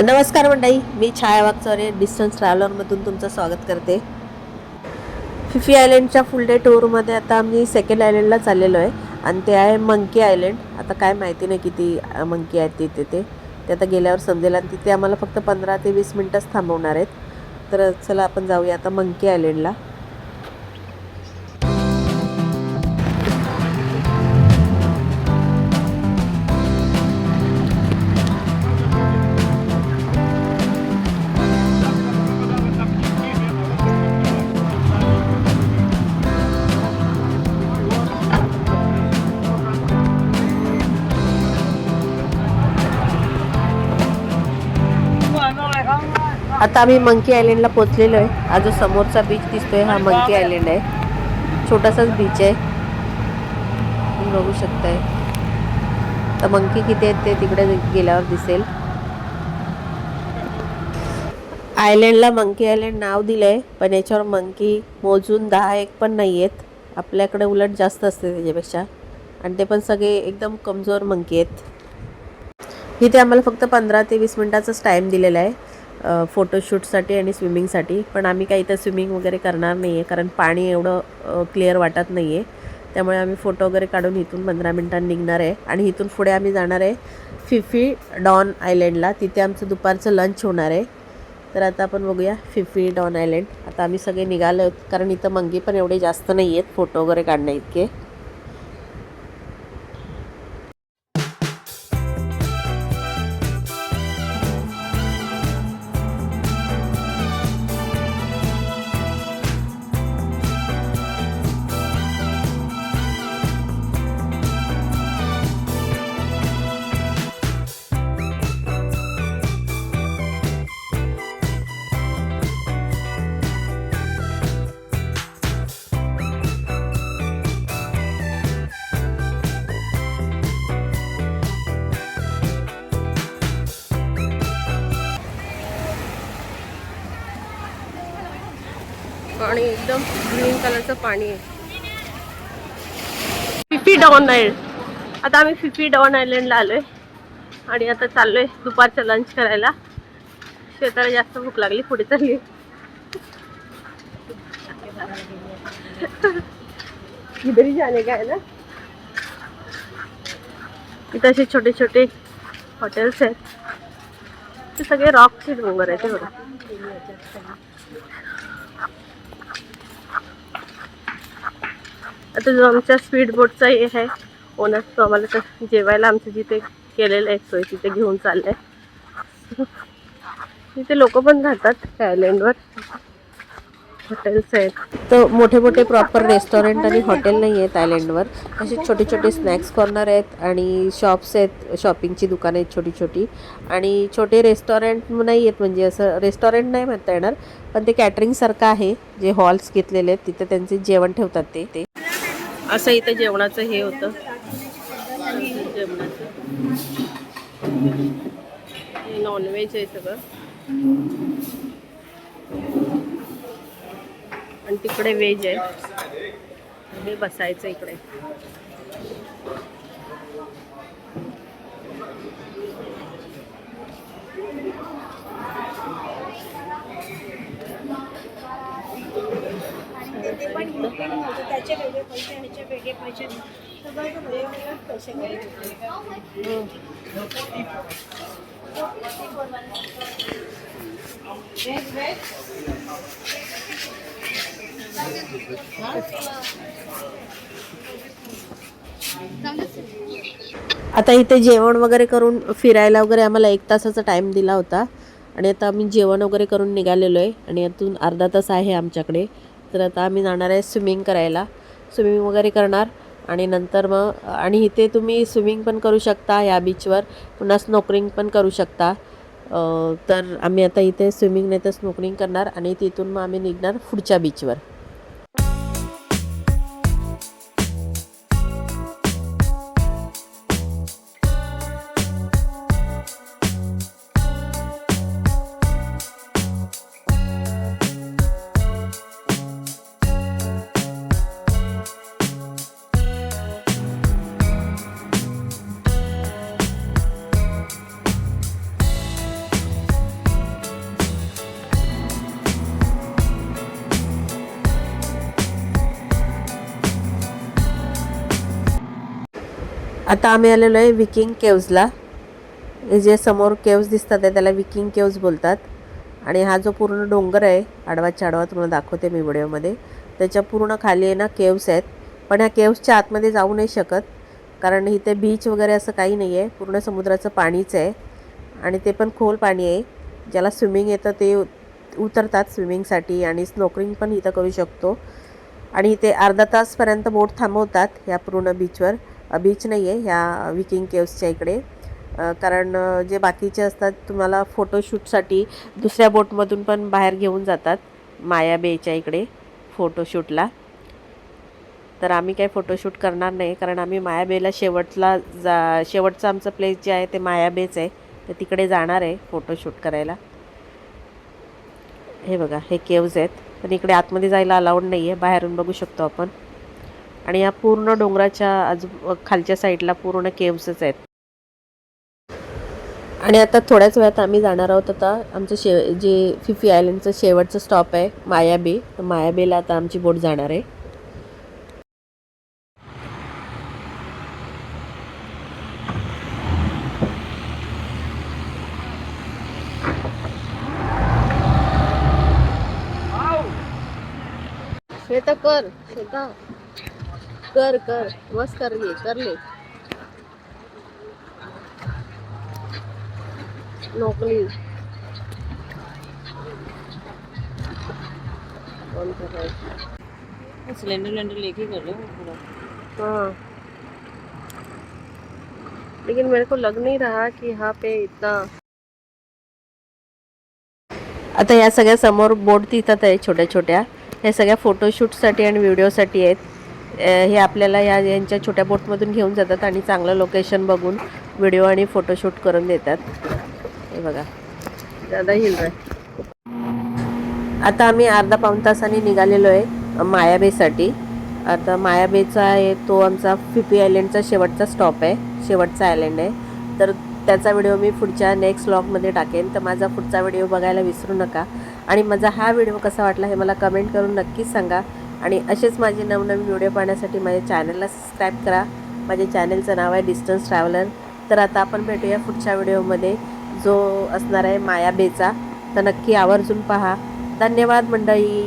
नमस्कार मंडळी, मी छाया वागचौरे डिस्टन्स ट्रॅव्हलरमधून तुमचं स्वागत करते. फिफी आयलंडच्या फुल डे टूरमध्ये आता आम्ही सेकंड आयलंडला चाललेलो आहे आणि ते आहे मंकी आयलंड. आता काय माहिती नाही किती मंकी आहेत तिथे ते आता गेल्यावर समजेल. आणि तिथे आम्हाला फक्त 15 ते 20 मिनटंच थांबवणार आहेत. तर चला आपण जाऊया आता मंकी आयलंडला. आता आम्ही मंकी आयलंडला पोहोचलेलो आहे. हा जो समोरचा बीच दिसतोय हा मंकी आयलंड आहे. छोटासाच बीच आहे, तुम्ही बघू शकताय. तर मंकी किती आहेत ते तिकडे गेल्यावर दिसेल. आयलंडला मंकी आयलंड नाव दिलंय, पण याच्यावर मंकी मोजून 10-1 पण नाही आहेत. आपल्याकडे उलट जास्त असते त्याच्यापेक्षा, आणि ते पण सगळे एकदम कमजोर मंकी आहेत. इथे आम्हाला फक्त 15 ते 20 मिनटाचाच टाईम दिलेला आहे फोटोशूटसाठी आणि स्विमिंगसाठी. पण आम्ही काही इथं स्विमिंग वगैरे करणार नाही आहे, कारण पाणी एवढं क्लिअर वाटत नाही आहे. त्यामुळे आम्ही फोटो वगैरे काढून इथून 15 मिनटांनी निघणार आहे. आणि इथून पुढे आम्ही जाणार आहे फिफी डॉन आयलंडला. तिथे आमचं दुपारचं लंच होणार आहे. तर आता आपण बघूया फिफी डॉन आयलंड. आता आम्ही सगळे निघालो आहोत, कारण इथं मंकी पण एवढे जास्त नाही आहेत फोटो वगैरे काढण्या इतके. आणि एकदम ग्रीन कलरचं पाणी आहे. Phi Phi Don island. आता आम्ही फिफी डॉन आयलंडला आलोय आणि आता चाललोय दुपारचं लंच करायला. शेताला जास्त भूक लागली, पुढे चालली. इधर जाने का है ना. इथे असे छोटे छोटे हॉटेल्स आहेत. ते सगळे रॉकचे डोंगर आहेत ते बघा. आता जो आमच्या स्पीड बोटचा हे आहे ओनर, तो आम्हाला तर जेवायला आमचं जिथे केलेलं आहे सोय तिथे घेऊन चाललंय. तिथे लोक पण राहतात त्या आयलंडवर, हॉटेल्स आहेत. तर मोठे मोठे प्रॉपर रेस्टॉरंट आणि हॉटेल नाही आहेत आयलंडवर. असे छोटे छोटे स्नॅक्स कॉर्नर आहेत आणि शॉप्स आहेत, शॉपिंगची दुकानं आहेत छोटी छोटी. आणि छोटे रेस्टॉरंट नाही आहेत, म्हणजे असं रेस्टॉरंट नाही म्हणता येणार, पण ते कॅटरिंगसारखं आहे. जे हॉल्स घेतलेले आहेत तिथे त्यांचे जेवण ठेवतात ते असं. इथं जेवणाचं हे होतं, जेवणाचं नॉनव्हेज आहे सगळं. आणि तिकडे व्हेज आहे. हे बसायचं इकडे. त्याचे वेगळे पैसे, ह्याचे वेगळे पैसे, सगळं वेगवेगळे पैसे करायचे. आता इथे जेवण वगैरे करून फिरायला वगैरे आम्हाला 1 तासाचा टाईम दिला होता. आणि आता आम्ही जेवण वगैरे करून निघालेलो आहे आणि यातून अर्धा तास आहे आमच्याकडे. तर आता आम्ही जाणार आहे स्विमिंग करायला. स्विमिंग वगैरे करणार आणि नंतर मग, आणि इथे तुम्ही स्विमिंग पण करू शकता या बीचवर, पुन्हा स्नोकलिंग पण करू शकता. तर आम्ही आता इथे स्विमिंग नाही तर स्नोकलिंग करणार आणि तिथून मग आम्ही निघणार पुढच्या बीचवर. आता आम्ही आलेलो आहे विकिंग केव्जला. हे जे समोर केव्ज दिसतात आहे त्याला विकिंग केव्ज बोलतात. आणि हा जो पूर्ण डोंगर आहे आडवाच्या आडवा तुम्हाला दाखवते मी व्हिडिओमध्ये, त्याच्या पूर्ण खाली आहे ना केव्स आहेत. पण ह्या केव्सच्या आतमध्ये जाऊ नाही शकत कारण इथे बीच वगैरे असं काही नाही आहे, पूर्ण समुद्राचं पाणीच आहे. आणि ते पण खोल पाणी आहे. ज्याला स्विमिंग येतं ते उतरतात स्विमिंगसाठी आणि स्नोकलिंग पण इथं करू शकतो. आणि इथे अर्धा तासपर्यंत बोट थांबवतात ह्या पूर्ण बीचवर. बीच नाही आहे ह्या विकिंग केव्सच्या इकडे. कारण जे बाकीचे असतात तुम्हाला फोटोशूटसाठी दुसऱ्या बोटमधून पण बाहेर घेऊन जातात माया बेच्या इकडे फोटोशूटला. तर आम्ही काही फोटोशूट करणार नाही कारण आम्ही माया बेला शेवटचं आमचं प्लेस जे आहे ते माया बेच आहे, तर तिकडे जाणार आहे फोटोशूट करायला. हे बघा हे केव्ज आहेत, पण इकडे आतमध्ये जायला अलाउड नाही आहे, बाहेरून बघू शकतो आपण. आणि या पूर्ण डोंगराच्या खालच्या साईडला पूर्ण केव्सच आहेत. आणि आता थोड्याच वेळात आम्ही जाणार आहोत. आता आमचं जे फिफी आयलंडचं शेवटचं स्टॉप आहे माया बे, तर माया बेला आता आमची बोट जाणार आहे. श्वेता कर, श्वेता कर कर बस कर ले नोकरी कौन कर रहा है? सिलेंडर लेके कर रहे हो पूरा। हाँ, लेकिन मेरे को लग नहीं रहा कि यहाँ पे इतना. आता या सगळ्या समोर बोट दिसत आहे छोट्या छोट्या, हे सगळ्या फोटोशूटसाठी आणि व्हिडिओसाठी आहेत. हे आपल्याला यांच्या छोट्या बोटमधून घेऊन जातात आणि चांगलं लोकेशन बघून व्हिडिओ आणि फोटोशूट करून देतात. हे बघा ज्यादा हिल रहा है. आता आम्ही अर्धा पाऊण तासाने निघालेलो आहे मायाबेसाठी. आता मायाबेचा आहे तो आमचा फिफी आयलंडचा शेवटचा स्टॉप आहे, शेवटचा आयलंड आहे. तर त्याचा व्हिडिओ मी पुढच्या नेक्स्ट व्लॉगमध्ये टाकेन, तर माझा पुढचा व्हिडिओ बघायला विसरू नका. आणि माझा हा व्हिडिओ कसा वाटला हे मला कमेंट करून नक्कीच सांगा. आणि असेच माझे नवनवीन व्हिडिओ पाहण्यासाठी माझ्या चॅनलला सबस्क्राईब करा. माझ्या चॅनलचं नाव आहे डिस्टन्स ट्रॅव्हलर. तर आता आपण भेटूया पुढच्या व्हिडिओमध्ये जो असणार आहे माया बेचा. तर नक्की आवर्जून पहा. धन्यवाद मंडळी.